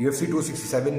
UFC 267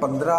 15